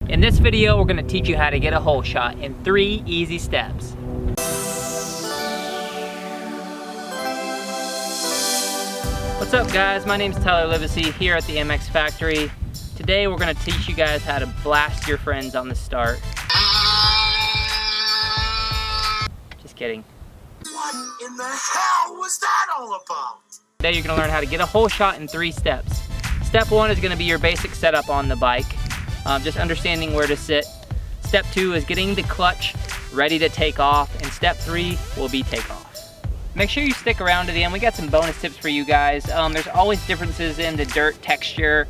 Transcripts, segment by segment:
In this video, we're gonna teach you how to get a hole shot in 3 easy steps. What's up guys, my name is Tyler Livesey here at the MX Factory. Today we're gonna teach you guys how to blast your friends on the start. Just kidding. What in the hell was that all about? Today you're gonna learn how to get a hole shot in 3 steps. Step 1 is gonna be your basic setup on the bike, just understanding where to sit. Step 2 is getting the clutch ready to take off, and step 3 will be takeoff. Make sure you stick around to the end. We got some bonus tips for you guys. There's always differences in the dirt texture,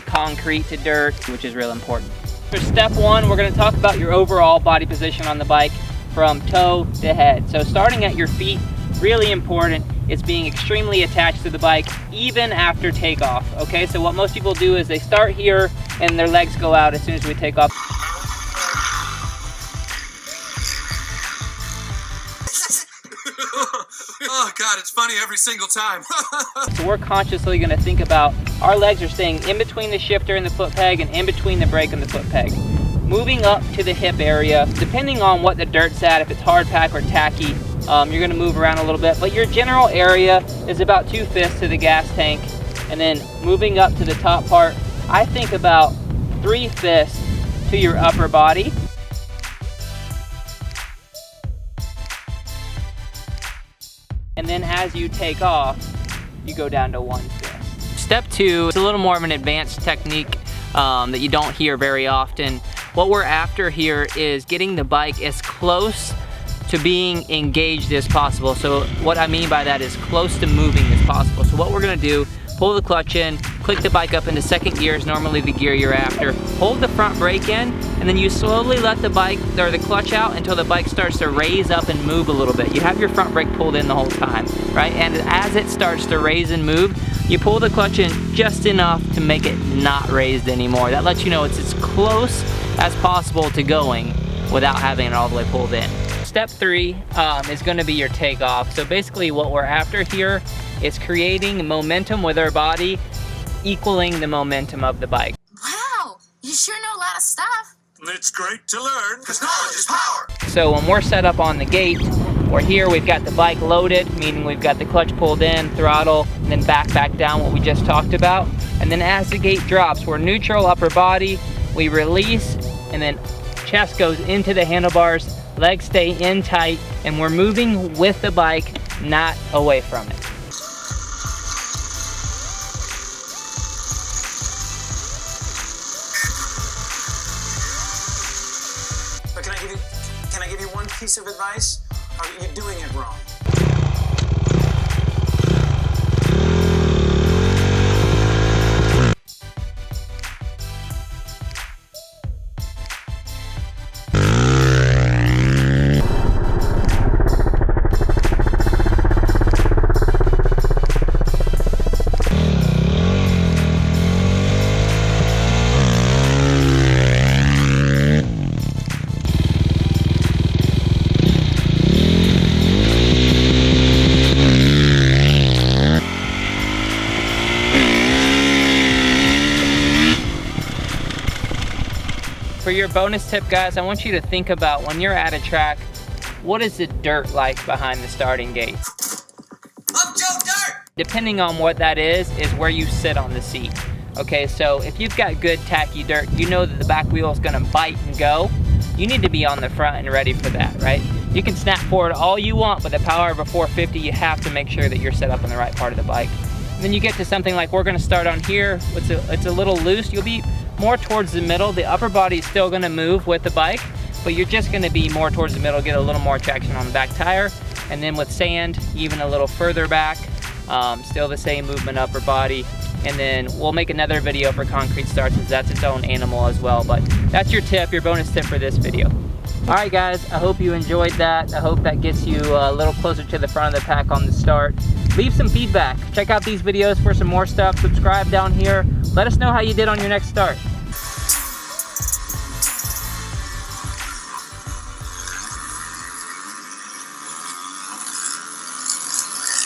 concrete to dirt, which is real important. For step 1, we're gonna talk about your overall body position on the bike from toe to head. So starting at your feet, really important. It's being extremely attached to the bike even after takeoff, okay? So what most people do is they start here and their legs go out as soon as we take off. Oh God, it's funny every single time. So we're consciously gonna think about our legs are staying in between the shifter and the foot peg and in between the brake and the foot peg. Moving up to the hip area, depending on what the dirt's at, if it's hard pack or tacky, you're gonna move around a little bit, but your general area is about 2 fists to the gas tank. And then moving up to the top part, I think about 3 fists to your upper body. And then as you take off, you go down to 1 fist. Step 2 is a little more of an advanced technique that you don't hear very often. What we're after here is getting the bike as close to being engaged as possible. So what I mean by that is close to moving as possible. So what we're gonna do, pull the clutch in, click the bike up into second gear is normally the gear you're after. Hold the front brake in, and then you slowly let the bike, or the clutch out until the bike starts to raise up and move a little bit. You have your front brake pulled in the whole time, right? And as it starts to raise and move, you pull the clutch in just enough to make it not raised anymore. That lets you know it's as close as possible to going without having it all the way pulled in. Step 3 is gonna be your takeoff. So basically what we're after here is creating momentum with our body, equaling the momentum of the bike. Wow, you sure know a lot of stuff. It's great to learn, because knowledge is power. So when we're set up on the gate, we're here, we've got the bike loaded, meaning we've got the clutch pulled in, throttle, and then back down, what we just talked about. And then as the gate drops, we're neutral upper body, we release, and then chest goes into the handlebars, legs stay in tight, and we're moving with the bike, not away from it. But can I give you one piece of advice? You're doing it wrong. For your bonus tip, guys, I want you to think about when you're at a track, what is the dirt like behind the starting gate? Up Joe Dirt! Depending on what that is where you sit on the seat. Okay, so if you've got good tacky dirt, you know that the back wheel is gonna bite and go. You need to be on the front and ready for that, right? You can snap forward all you want, but the power of a 450, you have to make sure that you're set up on the right part of the bike. And then you get to something like we're gonna start on here, it's a little loose, you'll be more towards the middle. The upper body is still gonna move with the bike, but you're just gonna be more towards the middle, get a little more traction on the back tire. And then with sand, even a little further back, still the same movement upper body. And then we'll make another video for concrete starts, as that's its own animal as well. But that's your tip, your bonus tip for this video. All right guys, I hope you enjoyed that. I hope that gets you a little closer to the front of the pack on the start. Leave some feedback. Check out these videos for some more stuff. Subscribe down here. Let us know how you did on your next start.